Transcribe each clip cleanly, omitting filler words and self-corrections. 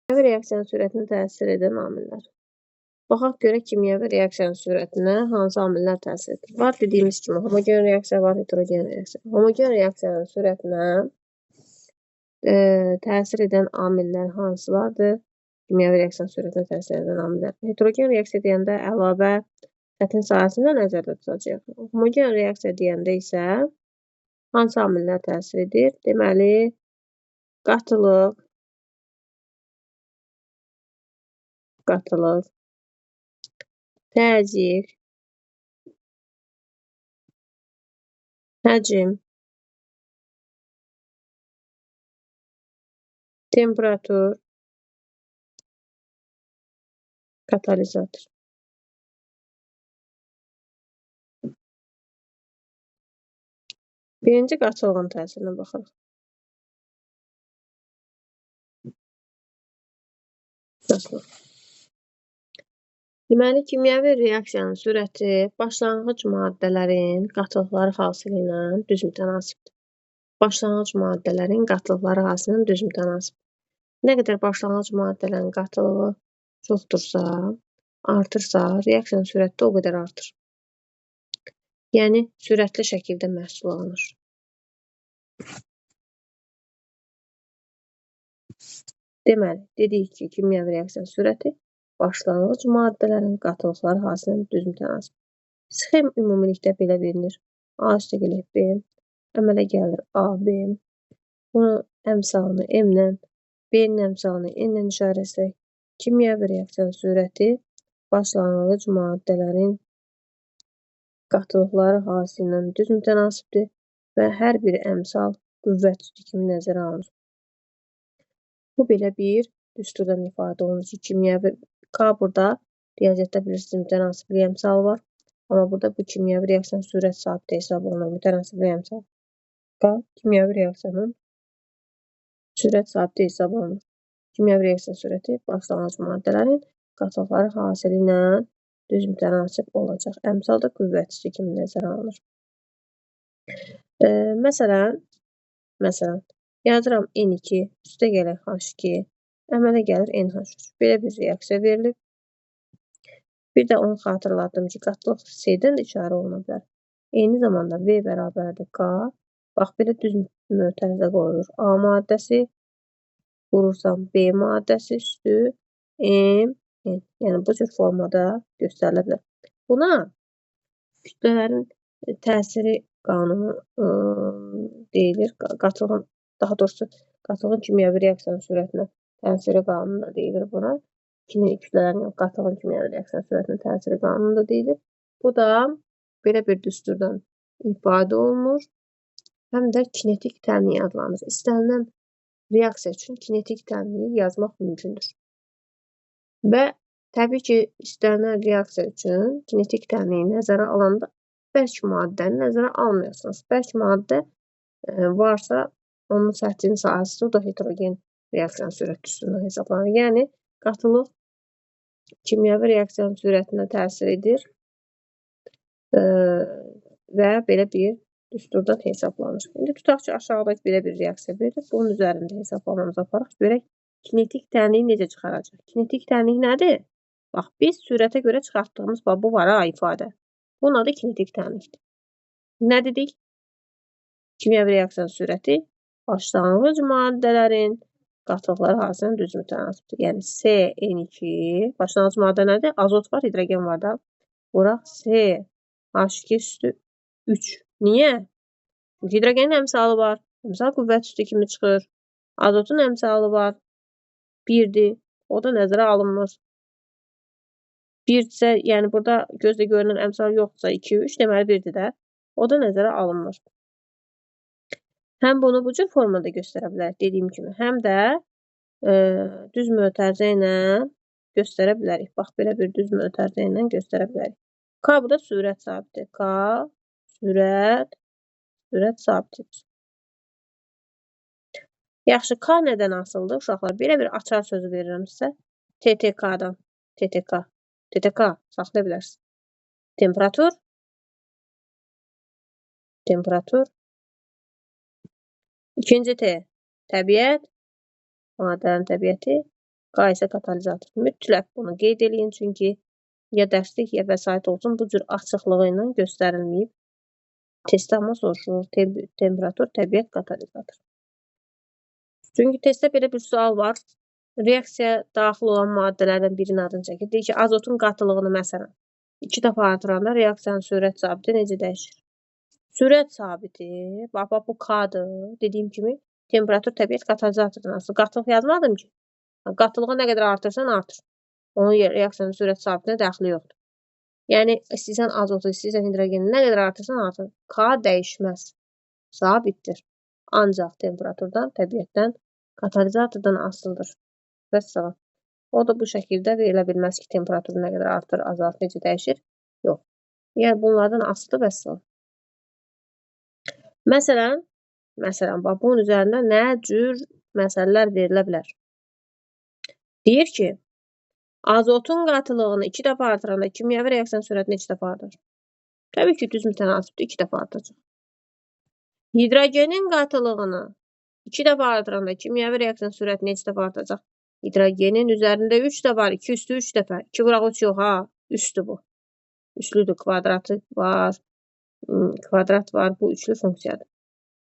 Kimyəvi reaksiyanın sürətinə təsir edən amillər. Baxaq görək kimyəvi reaksiyanın sürətinə hansı amillər təsir edir. Var dediyimiz kimi homogen reaksiya var, heterogen reaksiya. Homogen reaksiyanın sürətinə təsir edən amillər hansılardır? Kimyəvi reaksiyanın sürətinə təsir edən amillər. Heterogen reaksiya deyəndə əlavə sətin sahəsində nəzərdə tutacağıq. Homogen reaksiya deyəndə isə hansı amillər təsir edir? Deməli, qatılıq, təzyiq, həcm, temperatur, katalizator. Birinci qatılığın təsirinə baxırıq. Deməli, kimyəvi reaksiyanın sürəti başlanğıc maddələrin qatılıqları xassəsi ilə düz mütənasibdir. Başlanğıc maddələrin qatılıqları xassəsi ilə düz mütənasibdir. Nə qədər başlanğıc maddələrin qatılığı çoxdursa, artırsa, reaksiyanın sürəti də o qədər artır. Yəni, sürətli şəkildə məhsul alınır. Deməli, dedik ki, kimyəvi reaksiyanın sürəti başlanğıc maddələrin qatılıqları xassəsi ilə düz mütənasibdir. Sxem ümumilikdə belə verilir. A + B əmələ gəlir AB. Bunun əmsalını M-lə, B-nin əmsalını N-lə işarə etsək, kimyəvi reaksiyanın sürəti başlanğıc maddələrin qatılıqları xassəsi ilə düz mütənasibdir və hər bir əmsal qüvvət üstü kimi nəzərə alınır. Bu belə bir düsturdan ifadə olunur ki, kimyəvi K burada riyaziyyatda bilirsiniz mütənasiblik əmsalı var. Amma burada bu kimyəvi reaksiyanın sürət sabiti hesab olunur. Mütənasiblik əmsalı K kimyəvi reaksiyanın sürət sabiti hesab olunur. Kimyəvi reaksiyanın sürəti başlanğıc maddələrin qatılıqları xassəsi ilə düz mütənasib olacaq. Əmsal da qüvvət üstü kimi nəzərə alınır. Məsələn, yazıram N2, üstə gələk H2, əmələ gəlir NH3. Belə bir reaksiya verilib. Bir də onu xatırladım ki, qatılıq C-dən də işarə oluna bilər. Eyni zamanda V bərabərdir K. Bax, belə düz mötərizə qoyulur. A maddəsi, vurursam B maddəsi üstü M, N. Yəni, bu cür formada göstərilə bilər. Buna kütlələrin təsiri qanunu deyilir. Qatılığın kimyəvi reaksiyanın sürətinə təsiri qanunu da deyilir buna. Kütlələrin qatılığın kimyəvi reaksiyanın sürətinə təsiri qanunu da deyilir. Bu da belə bir düsturdan ifadə olunur. Həm də kinetik tənliyi adlanır. İstənilən reaksiya üçün kinetik tənliyi yazmaq mümkündür. Və təbii ki, istənilən reaksiya üçün kinetik tənliyi nəzərə alanda bərk maddəni nəzərə almıyorsunuz. Bərk maddə varsa, onun sətin sahəsi o da heterogen reaksiyanın sürət düsturuna hesablanır. Yəni, qatılıq kimyəvi reaksiyanın sürətinə təsir edir və belə bir düsturdan hesablanır. İndi tutaq ki, aşağıdakı belə bir reaksiya verilir. Bunun üzərində hesablamamızı aparaq. Görək, kinetik tənliyi necə çıxaracaq? Kinetik tənlik nədir? Bax, biz sürətə görə çıxartdığımız bu var ha, ifadə. Bunun adı kinetik tənlikdir. Nə dedik? Kimyəvi reaksiyanın sürəti başlanğıc maddələrin qatılıqları xassəsi ilə düz mütənasibdir. Yəni, CN2, başlanğıc maddə nədir? Azot var, hidrogen var da. Bura CH2/3. Niyə? Çünki hidrogenin əmsalı var. Əmsal qüvvət üstü kimi çıxır. Azotun əmsalı var. 1-dir. O da nəzərə alınmır. 1-dirsə, yəni burada gözlə görünən əmsal yoxdursa 2-3, deməli 1-dir də. O da nəzərə alınmır. Həm bunu bu cür formada göstərə bilərik, dediyim kimi. Həm də düz mötərizə ilə göstərə bilərik. Bax, belə bir düz mötərizə ilə göstərə bilərik. K bu da sürət sabitidir. K sürət sabitidir. Yaxşı, K nədən asılıdır uşaqlar? Belə bir açar sözü verirəm sizə. TTK-dan. TTK saxlaya bilərsiniz. Temperatur. İkinci T, təbiət, maddələrin təbiəti, K isə katalizator. Mütləq bunu qeyd eləyin, çünki ya dərslik, ya vəsait olsun, bu cür açıqlığı ilə göstərilməyib. Testdə amma soruşulur, temperatur, təbiət, katalizator. Çünki testdə belə bir sual var. Reaksiyaya daxil olan maddələrdən birinin adını çəkir. Deyir ki, azotun qatılığını məsələn 2 dəfə artıranda reaksiyanın sürət sabiti necə dəyişir? Sürət sabiti, bax bu K-dır. Dediyim kimi, temperatur, təbiət, katalizatordan asılı. Qatılıq yazmadım ki. Qatılığı nə qədər artırsan artır. Onun reaksiyanın sürət sabitinə dəxli yoxdur. Yəni, istəyirsən azotu, istəyirsən hidrogeni nə qədər artırsan artır. K dəyişməz. Sabitdir. Ancaq temperaturdan, təbiətdən, katalizatordan asılıdır. Vəssalam. O da bu şəkildə verilə bilməz ki, temperatur nə qədər artır, azalt, necə dəyişir? Yox. Yəni, bunlardan asılı vəssalam. Məsələn, bax, bunun üzərində nə cür məsələlər verilə bilər? Deyir ki, azotun qatılığını 2 dəfə artıranda kimyəvi reaksiyanın sürəti neçə dəfə artır? Təbii ki, düz mütənasibdir, 2 dəfə artacaq. Hidrogenin qatılığını 2 dəfə artıranda kimyəvi reaksiyanın sürəti neçə dəfə artacaq? Hidrogenin üzərində 3 də var, 2 üstü 3 dəfə. 2 vuraq 3 yox, ha, üstü bu. Üslüdür, kvadratı var, kvadrat var, bu üçlü funksiyadır.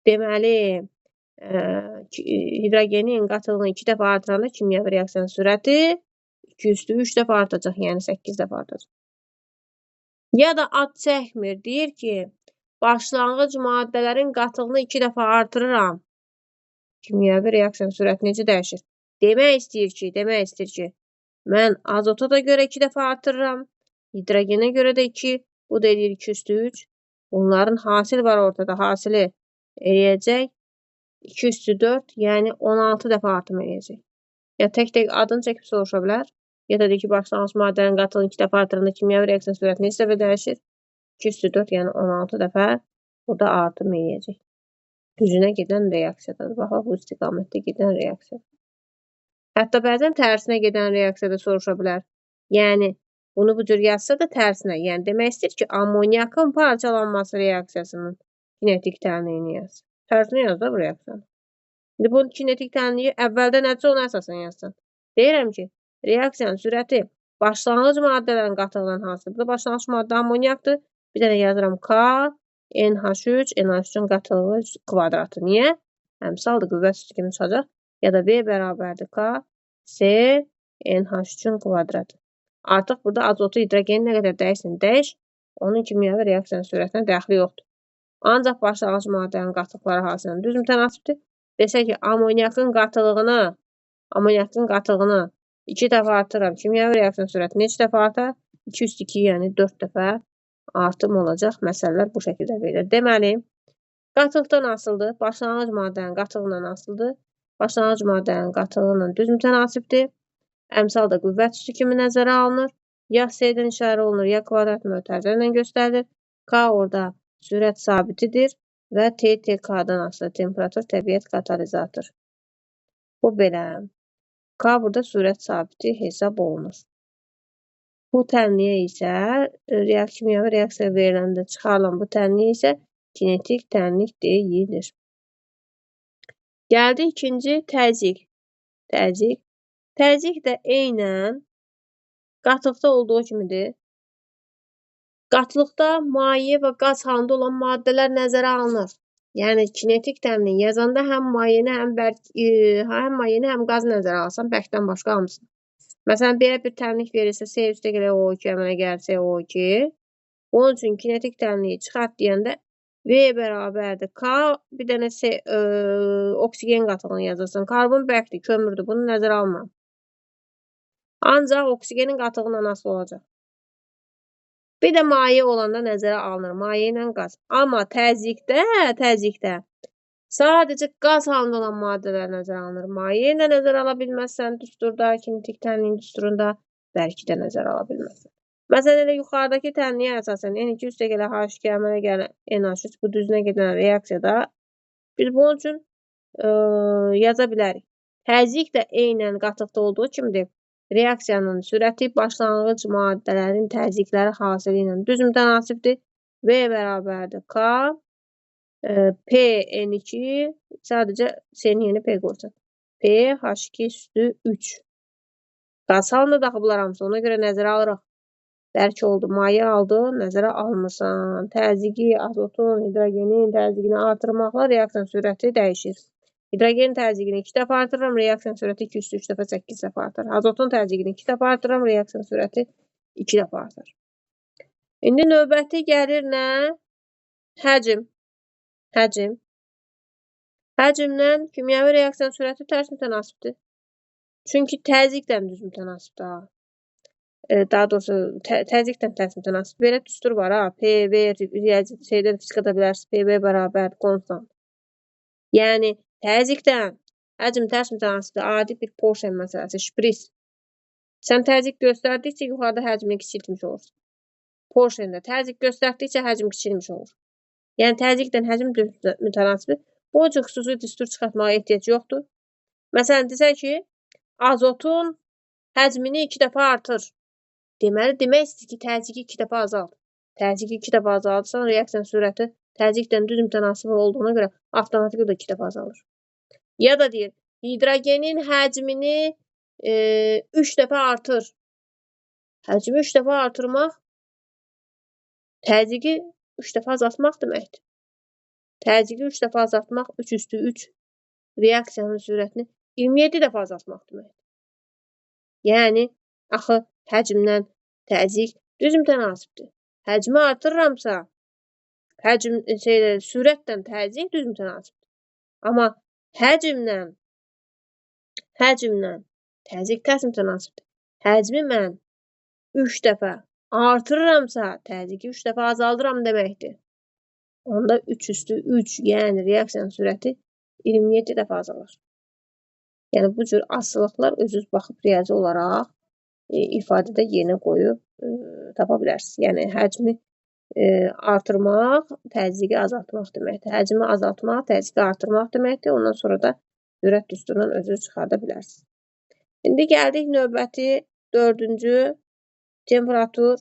Deməli, hidrogenin qatılığını 2 dəfə artıranda kimyəvi reaksiyanın sürəti 2 üstü 3 dəfə artacaq, yəni 8 dəfə artacaq. Ya da ad çəkmir, deyir ki, başlanğıc maddələrin qatılığını 2 dəfə artırıram. Kimyəvi reaksiyanın sürəti necə dəyişir? Demək istəyir ki, mən azota da görə 2 dəfə artırıram, hidrogenə görə də 2, bu da eləyir 2 üstü 3. Bunların hasili var ortada, hasili eləyəcək 2 üstü 4, yəni 16 dəfə artım eləyəcək. Ya tək-tək adını çəkib soruşa bilər, ya da deyir ki, başlanğıc maddələrin qatılığını 2 dəfə artıranda kimyəvi reaksiyanın sürəti neçə dəfə dəyişir? 2 üstü 4, yəni 16 dəfə burada artım eləyəcək. Düzünə gedən reaksiyadadır. Bax, bu istiqamətdə gedən reaksiyadır. Hətta bəzən tərsinə gedən reaksiyada soruşa bilər. Yəni, bunu bu cür yazsa da tərsinə. Yəni, demək istəyir ki, ammoniakın parçalanması reaksiyasının kinetik tənliyini yaz. Tərsinə yaz da bu reaksiyanı. İndi bu kinetik tənliyi əvvəldə nəticə ona əsasən yazsan. Deyirəm ki, reaksiyanın sürəti başlanğıc maddələrin qatılığından hansıdır? Burada başlanğıc maddə ammoniakdır. Bir dənə yazıram K, NH3, NH3-ün qatılığı kvadratı. Niyə? Əmsaldır, qüvvət üstü kimi çıxacaq. Ya da V bərabərdir K, C, NH3-ün kvadratı. Artıq burada azotu, hidrogeni nə qədər dəyişsin, dəyiş. Onun kimyəvi reaksiyanın sürətinə dəxli yoxdur. Ancaq başlanğıc maddələrin qatıqları hansıdır? Düz mütənasibdir. Desək ki, ammoniakın qatılığını 2 dəfə artırıram. Kimyəvi reaksiyanın sürəti neçə dəfə artar? 2 üstü 2, yəni 4 dəfə artım olacaq. Məsələlər bu şəkildə verilir. Deməli, qatılıqdan asılıdır. Başlanğıc maddələrin qatılığından asılıdır. Başlanğıc maddələrin qatılığından düz mütənasibdir. Əmsal da qüvvət üstü kimi nəzərə alınır. Ya C-dən işarə olunur, ya kvadrat mötərizə göstərilir. K orada sürət sabitidir və TTK-dan asılı temperatur, təbiət, katalizator. Bu belə. K burada sürət sabiti hesab olunur. Bu tənliyə isə kimyəvi reaksiya veriləndə çıxarılan bu tənliyə isə kinetik tənlik deyilir. Gəldi ikinci təzyiq. Təzyiq də eynən qatılıqda olduğu kimidir. Qatılıqda maye və qaz halında olan maddələr nəzərə alınır. Yəni, kinetik təmini yazanda həm mayeni, həm qaz nəzərə alsan, bərkdən başqa hamısını. Məsələn, belə bir təmlik verirsə, C üstə gələ O2 əmələ gəlsə O2. Onun üçün kinetik təmliyi çıxart deyəndə V bərabərdir K, bir dənə oksigen qatılığını yazırsan. Karbon bərkdir, kömürdür, bunu nəzərə alma. Ancaq oksigenin qatılığından asılı olacaq. Bir də maye olanda nəzərə alınır, maye ilə qaz. Amma təzyiqdə sadəcə qaz halında olan maddələr nəzərə alınır. Maye ilə nəzərə ala bilməzsən düsturda, kinetik tənliyin düsturunda bəlkə də nəzərə ala bilməzsən. Məsələn, elə yuxarıdakı tənliyə əsasən N2 üstə gələ H2 əmələ gələ NH3 bu düzünə gedən reaksiyada biz bunun üçün yaza bilərik. Təzyiq də eynən qatılıqda olduğu kimidir. Reaksiyanın sürəti başlanğıc maddələrin təzyiqləri hasili ilə düz mütənasibdir. V bərabərdir K, P, N2, sadəcə C-nin yerinə P qoysan. P, H2 üstü 3. Qaz halında daxı bunlar hamısı. Ona görə nəzərə alırıq. Dərk oldu. Maye aldı, nəzərə almırsan. Təzyiqi, azotun, hidrogenin təzyiqini artırmaqla reaksiya sürəti dəyişir. Hidrogen təzyiqini 2 dəfə artırıram, reaksiya sürəti 2 üstü 3 dəfə 8 dəfə artar. Azotun təzyiqini 2 dəfə artırıram, reaksiya sürəti 2 dəfə artar. İndi növbəti gəlir nə? Həcm. Həcm. Həcmlə kimyəvi reaksiya sürəti tərs mütənasibdir. Çünki təzyiqlə düz mütənasibdir. Daha doğrusu təzyiqlə tərs mütənasib. Belə düstur var ha. PV şeydə fizikada bilərsiniz. PV bərabər konstant. Yəni təzyiqdən həcm tərs mütənasibdir. Adi bir porsiyon məsələsi, şpris. Sən təzyiq göstərdikcə yuxarıda həcmini kiçiltmiş olursun. Porsiyonda təzyiq göstərdikcə həcm kiçilmiş olur. Yəni təzyiqdən həcm düz mütənasibdir. Bu cür xüsusi düstur çıxartmağa ehtiyac yoxdur. Məsələn, desək ki, azotun həcmini 2 dəfə artır. Deməli, demək istəyir ki, təzyiqi 2 dəfə azalt. Təzyiqi 2 dəfə azaldırsan, reaksiya sürəti təzyiqdən düz mütənasib olduğuna görə avtomatik o da 2 dəfə azalır. Ya da deyir, hidrogenin həcmini 3 dəfə artır. Həcmi 3 dəfə artırmaq təzyiqi 3 dəfə azaltmaq deməkdir. Təzyiqi 3 dəfə azaltmaq 3 üstü 3 reaksiyanın sürətini 27 dəfə azaltmaq deməkdir. Yəni, axı həcmlə təzyiq düz mütənasibdir. Həcmi artırıramsa, sürətlə təzyiq düz mütənasibdir. Amma həcmlə təzyiq tərs mütənasibdir. Həcmi mən 3 dəfə artırıramsa, təzyiqi 3 dəfə azaldıram deməkdir. Onda 3 üstü 3, yəni reaksiyanın sürəti 27 dəfə azalır. Yəni, bu cür asılıqlar özünüz baxıb riyazi olaraq ifadədə yerinə qoyub tapa bilərsiniz. Yəni, həcmi artırmaq, təzyiqi azaltmaq deməkdir. Həcmi azaltmaq, təzyiqi artırmaq deməkdir. Ondan sonra da sürət düsturundan özünüz çıxarda bilərsiniz. İndi gəldik növbəti 4-cü temperatur.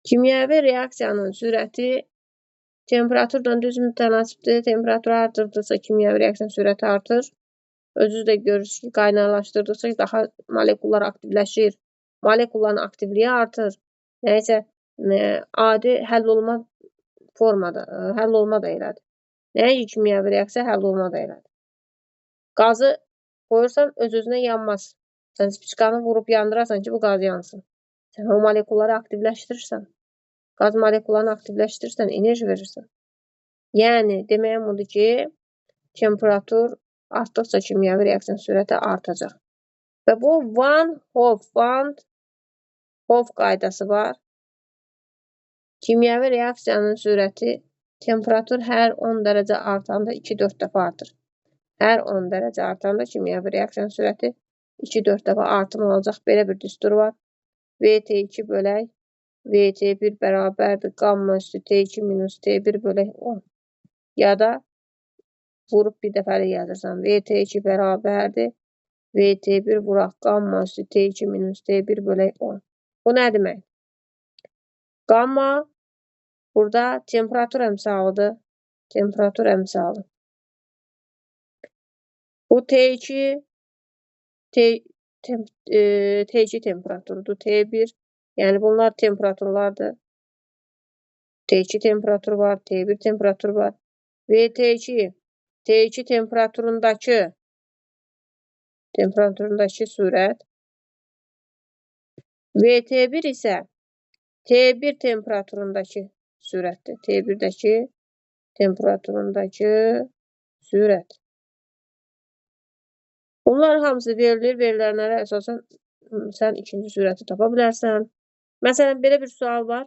Kimyəvi reaksiyanın sürəti temperaturdan düz mütənasibdir. Temperatur artırdıqca kimyəvi reaksiyanın sürəti artır. Özünüz də görürsünüz ki, qaynaqlaşdırdıqca daha molekullar aktivləşir. Molekulların aktivliyi artır. Nəysə, adi həll olma da elədir. Nəyə kimyəvi reaksiya həll olma da elədir. Qazı qoyursan, öz-özünə yanmaz. Sən spiçkanı vurub yandırarsan ki, bu qaz yansın. Sən o molekulları aktivləşdirirsən. Qaz molekullarını aktivləşdirirsən, enerji verirsən. Yəni, deməyəm odur ki, temperatur artdıqca kimyəvi reaksiyanın sürəti artacaq. Və bu Van Hoff qaydası var. Kimyəvi reaksiyanın sürəti temperatur hər 10 dərəcə artanda 2-4 dəfə artır. Hər 10 dərəcə artanda kimyəvi reaksiyanın sürəti 2-4 dəfə artım olacaq. Belə bir düstur var. VT2 bölək VT1 bərabərdir. Qamma üstü T2 minus T1 bölək 10. Ya da vurub bir dəfəlik yazırsan. VT2 bərabərdir. VT1 vuraq qamma üstü T2 minus T1 bölək 10. Bu nə demək? Qamma burada temperatur əmsalıdır. Temperatur əmsalı. Bu T2 temperaturudur. T1. Yəni bunlar temperaturlardır. T2 temperaturu var. T1 temperaturu var. VT2 T2 temperaturundakı sürət. VT1 isə T1 temperaturundakı sürətdir. T1-dəki temperaturundakı sürət. Bunlar hamısı verilir. Verilənlərə əsasən sən ikinci sürəti tapa bilərsən. Məsələn, belə bir sual var.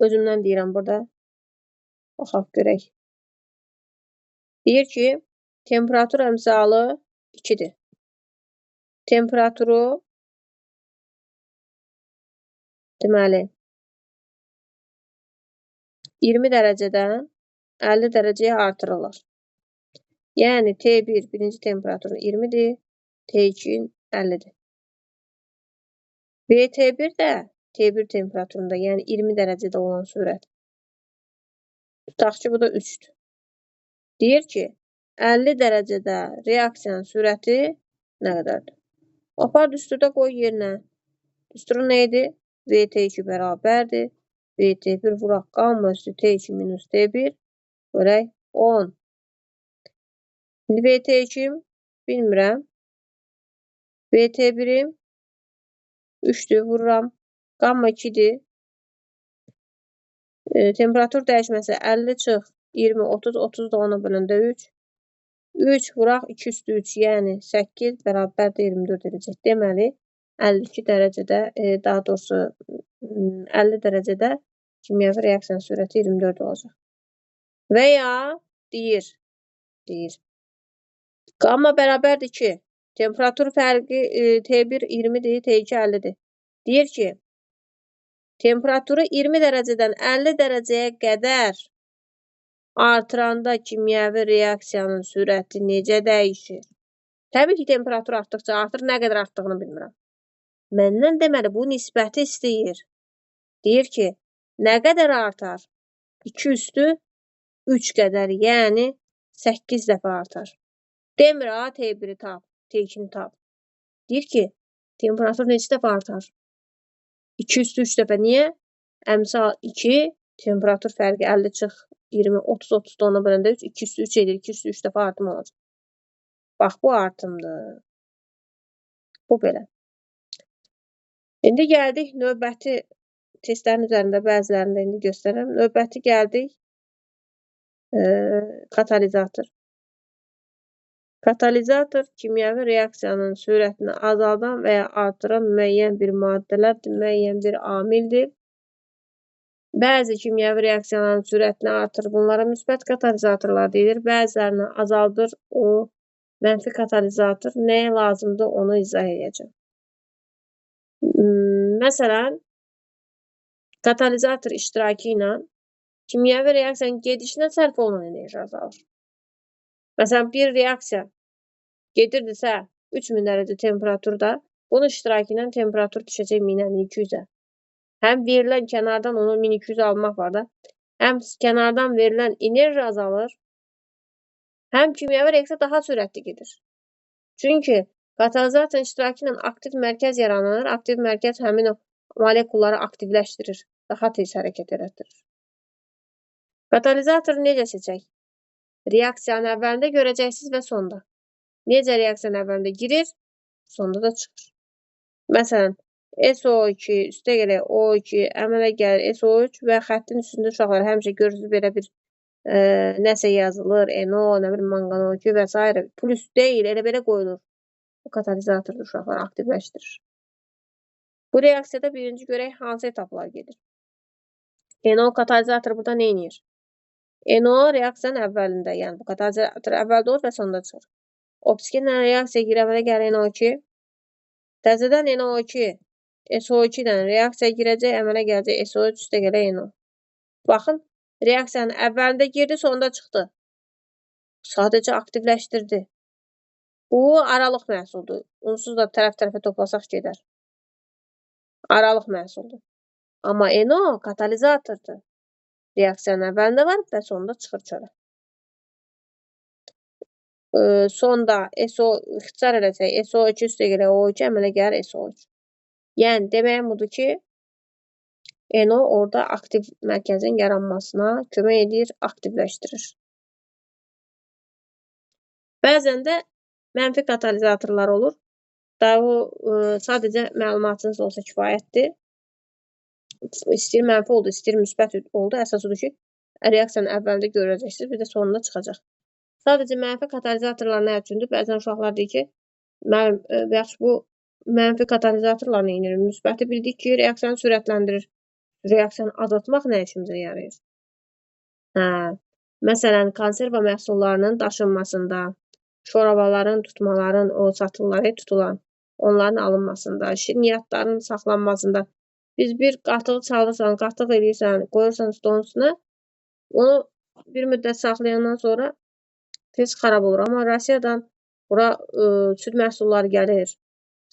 Özümdən deyirəm burada. Baxaq görək. Deyir ki, temperatur əmsalı 2-dir. Temperaturu deməli 20 dərəcədən 50 dərəcəyə artırılır. Yəni T1 birinci temperaturu 20-dir, T2 50-dir. VT1 də T1 temperaturunda, yəni 20 dərəcədə olan sürət. Tutaq ki, bu da 3-dür. Deyir ki, 50 dərəcədə reaksiyanın sürəti nə qədərdir? Apar düsturda qoy yerinə. Düsturun nə idi? VT2 bərabərdir. VT1 vuraq qamma üstü T2 minus T1 bölək 10. İndi VT2'm bilmirəm. VT1'im 3'dür vururam. Qamma 2'dir. Temperatur dəyişməsi 50 çıx 20, 30, 30 da 10'a bölündə 3. 3 vuraq 2 üstü 3 yəni 8 bərabərdir 24 edəcək. Deməli 52 dərəcədə daha doğrusu 50 dərəcədə kimyəvi reaksiyanın sürəti 24 olacaq. Və ya deyir. Qamma bərabərdir 2. Temperatur fərqi T1 20'dir, T2 50'dir. Deyir ki, temperaturu 20 dərəcədən 50 dərəcəyə qədər artıranda kimyəvi reaksiyanın sürəti necə dəyişir? Təbii ki, temperatur artdıqca artır, nə qədər artdığını bilmirəm. Məndən deməli, bu nisbəti istəyir. Deyir ki, nə qədər artar? 2 üstü 3 qədər, yəni 8 dəfə artar. Demir, T1'i tap, T2'ni tap. Deyir ki, temperatur neçə dəfə artar? 2 üstü 3 dəfə. Niyə? Əmsal 2, temperatur fərqi 50 çıx 20, 30, 30 da 10'a böləndə 3, 2 üstü 3 edir. 2 üstü 3 dəfə artım olacaq. Bax, bu artımdır. Bu belə. İndi gəldik növbəti testlərin üzərində bəzilərində indi göstərəm. Növbəti gəldik katalizator. Katalizator kimyəvi reaksiyanın sürətini azaldan və ya artıran müəyyən bir maddələrdir, müəyyən bir amildir. Bəzi kimyəvi reaksiyaların sürətini artırır. Bunlara müsbət katalizatorlar deyilir. Bəzilərini azaldır. O mənfi katalizator nəyə lazımdır onu izah edəcəm. Məsələn, katalizator iştirakı ilə kimyəvi reaksiyanın gedişinə sərf olunan enerji azalır. Məsələn, bir reaksiya gedirdisə 3000 dərəcə temperaturda, bunun iştirakı ilə temperatur düşəcək 1000-ə, 1200-ə. Həm verilən kənardan onu 1200 almaq var da, həm kənardan verilən enerji azalır, həm kimyəvi reaksiya daha sürətli gedir. Çünki katalizatorun iştirakı ilə aktiv mərkəz yaranır, aktiv mərkəz həmin o molekulları aktivləşdirir, daha tez hərəkət etdirir. Katalizatoru necə seçək? Reaksiyanın əvvəlində görəcəksiniz və sonda. Necə reaksiyanın əvvəlində girir, sonda da çıxır. Məsələn, SO2 üstə gələk O2 əmələ gəlir SO3 və xəttin üstündə uşaqlar həmişə görürsünüz belə bir nəsə yazılır, NO, nə bilim manqan2 və s. Plus deyil, elə belə qoyulur. Bu katalizatordur uşaqlar aktivləşdirir. Bu reaksiyada birinci görək hansı etaplar gedir. NO katalizator burada nə edir? NO reaksiyanın əvvəlində, yəni bu katalizator əvvəldə olur və sonda çıxır. Oksigenlə reaksiya girəmələ gəlir NO2. Təzədən NO2 SO2 ilə reaksiya girəcək, əmələ gələcək SO3 üstə gələ NO. Baxın, reaksiyanın əvvəlində girdi, sonda çıxdı. Sadəcə aktivləşdirdi. Bu aralıq məhsuldur. Onsuz da tərəf-tərəfə toplasaq gedər. Aralıq məhsuldur. Amma NO katalizatordur. Reaksiyanın əvvəlində var və sonda çıxır çölə. Sonda ixtisar eləsək SO2 üstə gələ O2 əmələ gəlir SO3. Yəni deməyim budur ki, NO orada aktiv mərkəzin yaranmasına kömək edir, aktivləşdirir. Bəzən də mənfi katalizatorlar olur. Sadəcə məlumatınız olsa kifayətdir. İstəyir mənfi oldu, istəyir müsbət oldu. Əsas odur ki, reaksiyanın əvvəlində görəcəksiniz, bir də sonunda çıxacaq. Sadəcə mənfi katalizatorlar nə üçündür? Bəzən uşaqlar deyir ki, yaxşı bu mənfi katalizatorlar nə edir? Müsbəti bildik ki, reaksiyanı sürətləndirir. Reaksiyanı azaltmaq nə işimizə yarayır? Məsələn, konserva məhsullarının daşınmasında, şorabaların, tutmaların, o satılları tutulan, onların alınmasında, şirniyyatların saxlanmasında biz bir qatığı çalırsan, qatıq eləyirsən, qoyursan stolun üstünə, onu bir müddət saxlayandan sonra tez xarab olur. Amma Rusiyadan bura süd məhsulları gəlir.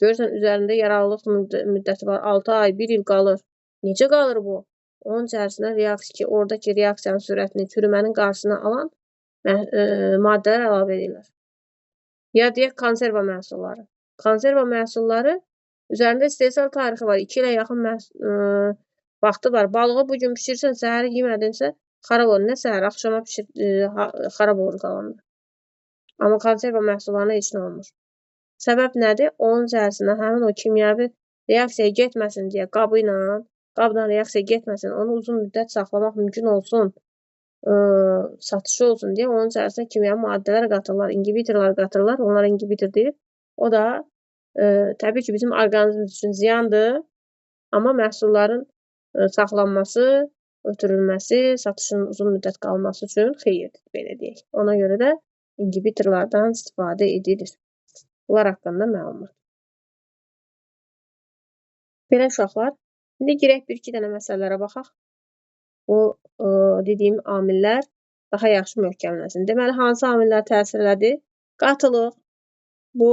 Görürsən, üzərində yararlılıq müddəti var. 6 ay, 1 il qalır. Necə qalır bu? Onun içərisinə oradakı reaksiyanın sürətini, çürümənin qarşısını alan maddələr əlavə edirlər. Ya deyək konserva məhsulları. Konserva məhsulları üzərində istehsal tarixi var. 2 ilə yaxın vaxtı var. Balığı bu gün bişirsən, səhər yemədinsə xarab olur. Nə səhər, axşama xarab olur qalanda. Amma konserva məhsullarına heç nə olmur. Səbəb nədir? Onun içərisində həmin o kimyəvi reaksiyaya getməsin deyə qabla reaksiya getməsin, onu uzun müddət saxlamaq mümkün olsun, satışı olsun deyə onun içərisində kimyəvi maddələr qatırlar, inhibitorlar qatırlar. Onlar inhibitor deyir. O da təbii ki, bizim orqanizmimiz üçün ziyandır. Amma məhsulların saxlanması, ötürülməsi, satışın uzun müddət qalması üçün xeyirdir, belə deyək. Ona görə də inhibitorlardan istifadə edilir. Bunlar haqqında məlumat. Belə uşaqlar, indi girək bir-iki dənə məsələlərə baxaq. Bu dediyim amillər daha yaxşı möhkəmlənsin. Deməli, hansı amillər təsir elədi? Qatılıq. Bu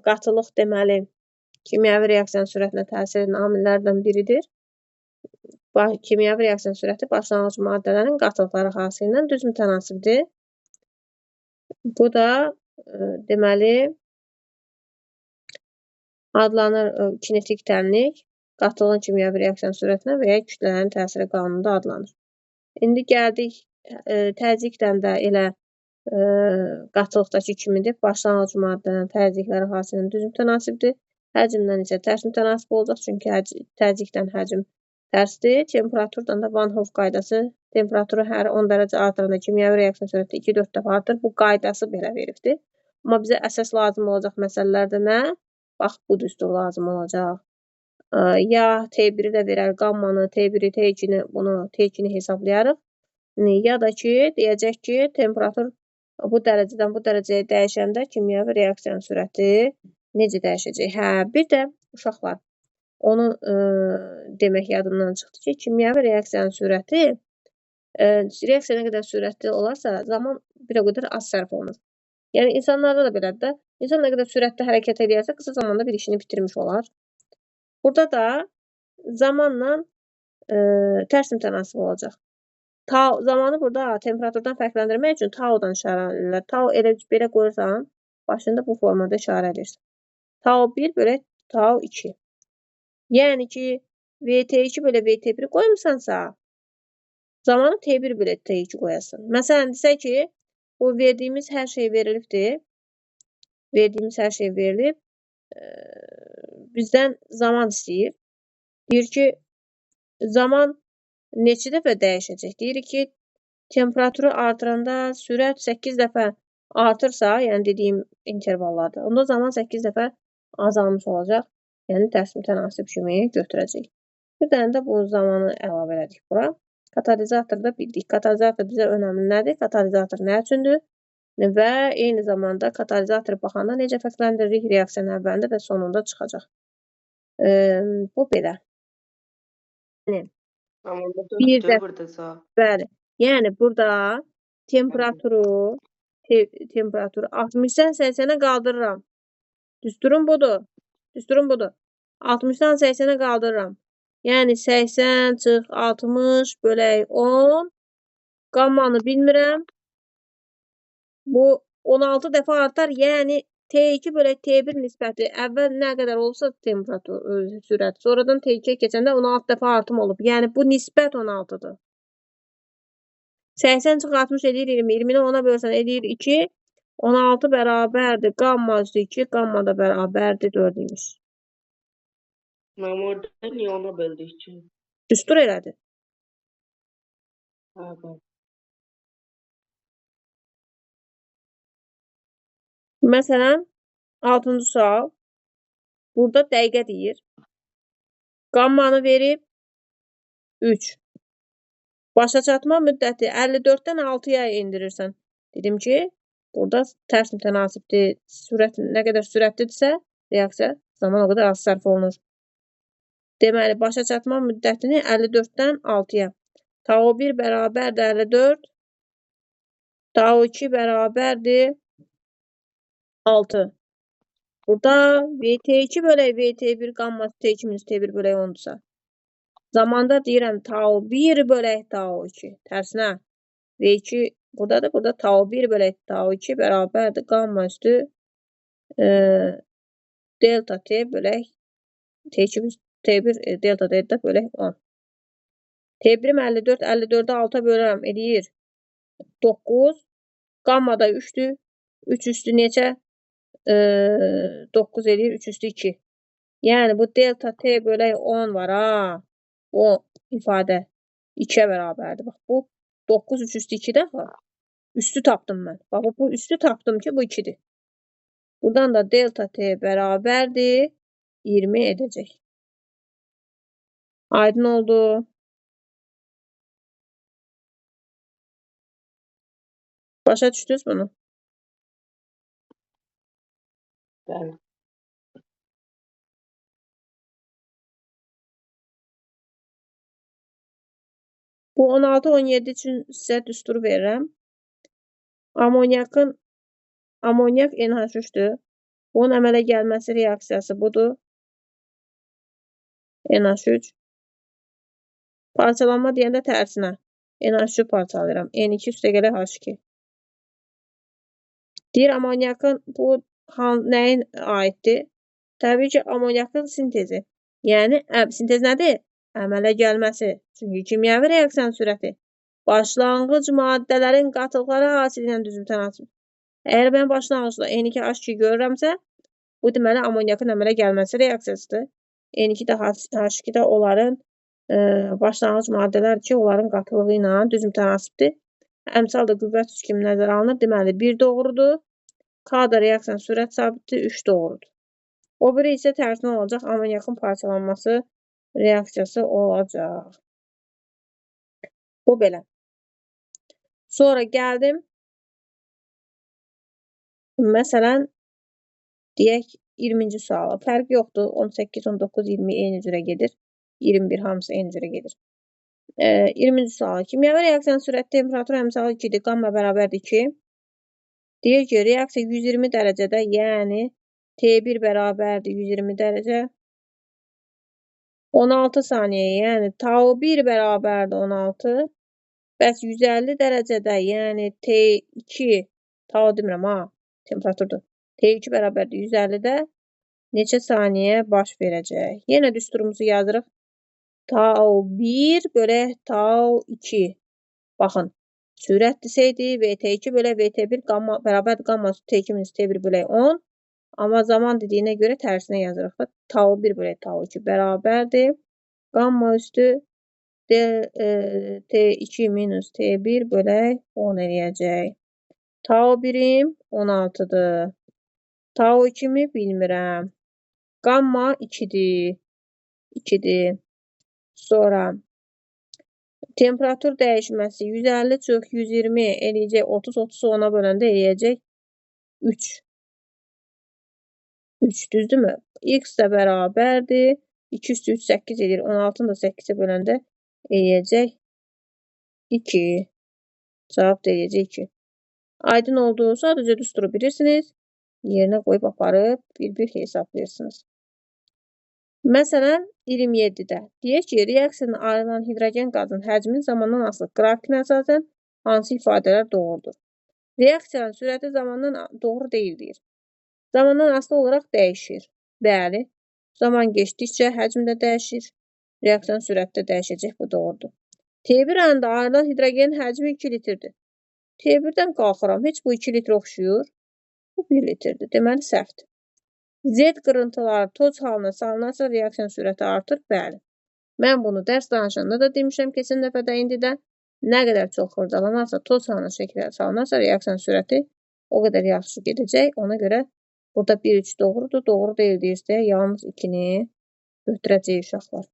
qatılıq deməli kimyəvi reaksiyanın sürətinə təsir edən amillərdən biridir. Kimyəvi reaksiyanın sürəti başlanğıc maddələrin qatılıqları xassəsi ilə düz mütənasibdir. Bu da deməli adlanır kinetik tənlik, qatılığın kimyəvi reaksiyanın sürətinə və ya kütlələrin təsiri qanununda adlanır. İndi gəldik təzyiqdən də elə qatılıqdakı kimidir. Başlanğıc maddələrin təzyiqləri xassəsi ilə düz mütənasibdir. Həcmdən isə tərs mütənasib olacaq, çünki təzyiqdən həcm tərsdir. Temperaturdan da Van Hoff qaydası, temperaturu hər 10 dərəcə artıranda kimyəvi reaksiya sürəti 2-4 dəfə artır. Bu qaydası belə veribdir. Amma bizə əsas lazım olacaq məsələlərdə nə? Bax, bu düstur lazım olacaq. Ya T1-i də verər, qammanı, T1-i, T2-ni, bunu T2-ni hesablayarıq. Ya da ki, deyəcək ki, temperatur bu dərəcədən bu dərəcəyə dəyişəndə kimyəvi reaksiyanın sürəti necə dəyişəcək? Hə, bir də uşaqlar, onu demək yadımdan çıxdı ki, kimyəvi reaksiyanın sürəti reaksiya nə qədər sürətli olarsa, zaman bir o qədər az sərf olunur. Yəni, insanlarda da belədir də. İnsan nə qədər sürətli hərəkət edirsə, qısa zamanda bir işini bitirmiş olar. Burada da zamanla tərs mütənasib olacaq. Zamanı burada temperaturdan fərqləndirmək üçün tau-dan işarə edirlər. Tau elə belə qoyursan, başında bu formada işarə edirsən. Tau 1 bölək tau 2. Yəni ki, VT2 bölək VT1 qoymusansa, zamanı T1 bölək T2 qoyasan. Məsələn, desək ki, bu verdiyimiz hər şey verilibdir. Verdiyimiz hər şey verilib. Bizdən zaman istəyir. Deyir ki, zaman neçə dəfə dəyişəcək? Deyir ki, temperaturu artıranda sürət 8 dəfə artırsa, yəni dediyim intervallarda, onda zaman 8 dəfə azalmış olacaq. Yəni tərs mütənasib kimi götürəcək. Bir dənə də bu zamanı əlavə elədik bura. Katalizatorda bildik. Katalizator bizə önəmli nədir? Katalizator nə üçündür? Və eyni zamanda katalizator baxanda necə fərqləndiririk? Reaksiyanın əvvəlində və sonunda çıxacaq. Bu belə. Bəli. Yəni burada temperaturu 60-dan 80-ə qaldırıram. Düsturum budur. 60-dan 80-ə qaldırıram. Yəni 80 çıx 60 bölək 10. Qammanı bilmirəm. Bu 16 dəfə artar. Yəni T2 bölək T1 nisbəti əvvəl nə qədər olsa temperatur, sürət. Sonradan T2-yə keçəndə 16 dəfə artım olub. Yəni bu nisbət 16-dır. 80 çıx 60 edir 20. 20-ni 10-a bölsən edir 2. 16 bərabərdir. Qamma üstü 2. Qamma da bərabərdir 4 imiş. Orada niyə 10-a böldük ki? Düstur elədi. Məsələn, 6-cı sual. Burada dəqiqə deyir. Qammanı verib 3. Başa çatma müddəti 54-dən 6-ya endirirsən. Dedim ki, burada tərs mütənasibdir. Sürət nə qədər sürətlidirsə, reaksiya zaman o qədər az sərf olunur. Deməli, başa çatma müddətini 54-dən 6-ya. Tau 1 bərabərdir 54. Tau 2 bərabərdir 6. Burada VT2 bölək VT1 qamma T2 minus T1 bölək 10-dursa. Zamanda deyirəm tau 1 bölək tau 2. Tərsinə. V2 buradadır. Burada tau 1 bölü tau 2 bərabərdir. Qamma üstü delta t bölək T2 T1 delta delta bölək 10. T1'im 54, 54'ü 6'a bölürəm, eləyir 9. Qamma da 3'dür. 3 üstü neçə? 9 eləyir, 3 üstü 2. Yəni bu delta t bölək 10 var ha. O ifadə 2'ye bərabərdir. Bax bu 9 3 üstü 2 dəfə. Üstü tapdım mən. Bax bu üstü tapdım ki bu 2'dir. Buradan da delta t bərabərdir 20 edəcək. Aydın oldu. Başa düşdünüz bunu? Bəli. Bu 16-17 üçün sizə düstur verirəm. Amonyak NH3'dür. Bunun əmələ gəlməsi reaksiyası budur. NH3. Parçalanma deyəndə tərsinə. NH3 parçalayıram. N2 üstəgələ H2. Deyir amonyakın bu nəyin aiddir? Təbii ki, amonyakın sintezi. Yəni sintez nədir? Əmələ gəlməsi. Çünki kimyəvi reaksiyanın sürəti başlanğıc maddələrin qatılıqları hasili ilə düzüm tənasüb. Əgər mən başlanğıcda N2H2 görürəmsə, bu deməli amonyakın əmələ gəlməsi reaksiyasıdır. N2 də H2 də onların başlanğıc maddələr ki, onların qatılığı ilə düzüm tənasibdir. Əmsal da qüvvət üç kimi nəzərə alınır. Deməli 1 doğrudur. K da reaksiyanın sürət sabitidir. 3 doğrudur. O biri isə tərsinə olacaq. Amonyakın parçalanması reaksiyası olacaq. Bu belə. Sonra gəldim. Məsələn, deyək 20-ci suala. Fərq yoxdur. 18, 19, 20 eyni cürə gedir. 21 hamısı eyni cürə gedir. 20-ci suala. Kimyəvi reaksiyanın sürət temperaturu əmsalı 2-dir. Qamma bərabərdir 2. Deyir ki, reaksiya 120 dərəcədə, yəni T1 bərabərdir 120 dərəcə. 16 saniyə, yəni tau 1 bərabərdir 16. Bəs 150 dərəcədə, yəni T2, tau demirəm ha, temperaturdur. T2 bərabərdir 150-də neçə saniyə baş verəcək? Yenə düsturumuzu yazırıq. Tau 1 bölək tau 2. Baxın, sürət desəydi VT2 bölək VT1 bərabərdir qamma üstü T2 minus T1 bölək 10. Amma zaman dediyinə görə tərsinə yazırıq. Tau 1 bölək tau 2 bərabərdir. Qamma üstü T2 minus T1 bölək 10 eləyəcək. Tau 1'im 16'dır. Tau 2'mi bilmirəm. Qamma 2'dir. 2'dir. Sonra temperatur dəyişməsi 150 çox 120 eləyəcək. 30, 30'u 10'a böləndə eləyəcək 3. 3 düzdürmü? X də bərabərdir. 2 üstü 3 8 edir. 16'ını da 8'e böləndə eləyəcək 2. Cavab da eləyəcək 2. Aydın oldu. Sadəcə düsturu bilirsiniz. Yerinə qoyub aparıb bir-bir hesablayırsınız. Məsələn, 27-də deyək ki, reaksiyadan ayrılan hidrogen qazın həcmin zamandan asılı qrafikinə əsasən hansı ifadələr doğrudur? Reaksiyanın sürəti zamandan doğru deyil deyir. Zamandan asılı olaraq dəyişir. Bəli, zaman keçdikcə həcm də dəyişir. Reaksiyanın sürəti də dəyişəcək, bu doğrudur. T1 anda ayrılan hidrogenin həcmi 2 litrdir. T1-dən qalxıram, heç bu 2 litr oxşuyur. Bu 1 litrdir, deməli səhvdir. Z qırıntıları toz halına salınarsa reaksiyanın sürəti artır. Bəli. Mən bunu dərs danışanda da demişəm keçən dəfədə, indi də nə qədər çox xırdalanarsa, toz halına şəkildə salınarsa reaksiyanın sürəti o qədər yaxşı gedəcək. Ona görə burada 1-3 doğrudur, doğru deyil deyirsə, yalnız 2-ni götürəcək uşaqlar.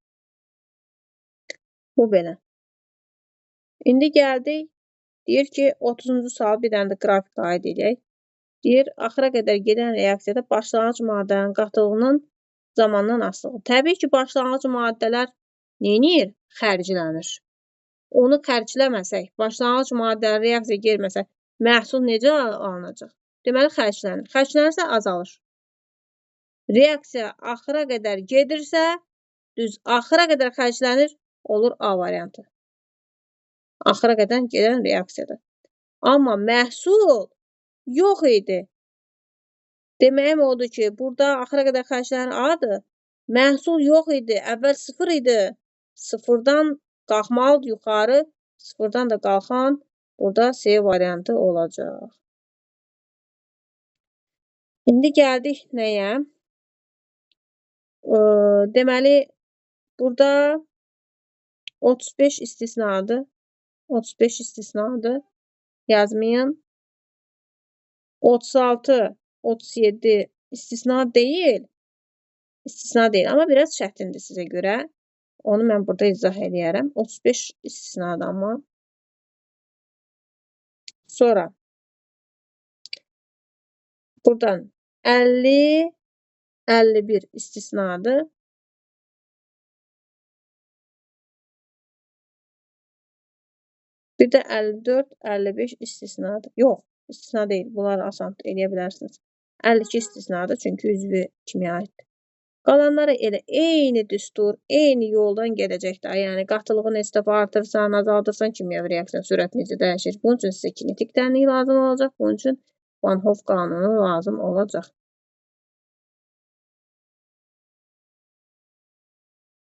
Bu belə. İndi gəldik. Deyir ki, 30-cu sual bir dənə də qrafik aid edək. Deyir, axıra qədər gedən reaksiyada başlanğıc maddənin qatılığının zamandan asılığı. Təbii ki, başlanğıc maddələr neyinir? Xərclənir. Onu xərcləməsək, başlanğıc maddələr reaksiya girməsə, məhsul necə alınacaq? Deməli, xərclənir. Xərclənirsə, azalır. Reaksiya axıra qədər gedirsə, düz axıra qədər xərclənir, olur A variantı. Axıra qədər gedən reaksiyadır. Amma məhsul yox idi. Deməyim odur ki, burada axıra qədər xərclərin A-dır. Məhsul yox idi. Əvvəl 0 idi. 0-dan qalxmalıdır yuxarı. 0-dan da qalxan burada C variantı olacaq. İndi gəldik nəyə? Deməli, burada 35 istisnadır. 35 istisnadır. Yazmayın. 36, 37 istisna deyil. İstisna deyil, amma biraz çətindir sizə görə. Onu mən burada izah edərəm. 35 istisnadır amma. Sonra buradan 50, 51 istisnadır. Bir də 54, 55 istisnadır. Yox, istisna deyil. Bunları asan eləyə bilərsiniz. 52 istisnadır, çünki üzvü kimya aiddir. Qalanları elə eyni düstur, eyni yoldan gələcəkdir. Yəni, qatılığını neçə artırsan, azaldırsan kimyəvi reaksiyon sürəti necə dəyişir. Bunun üçün sizə kinetik tənlik lazım olacaq. Bunun üçün Van Hoff qanunu lazım olacaq.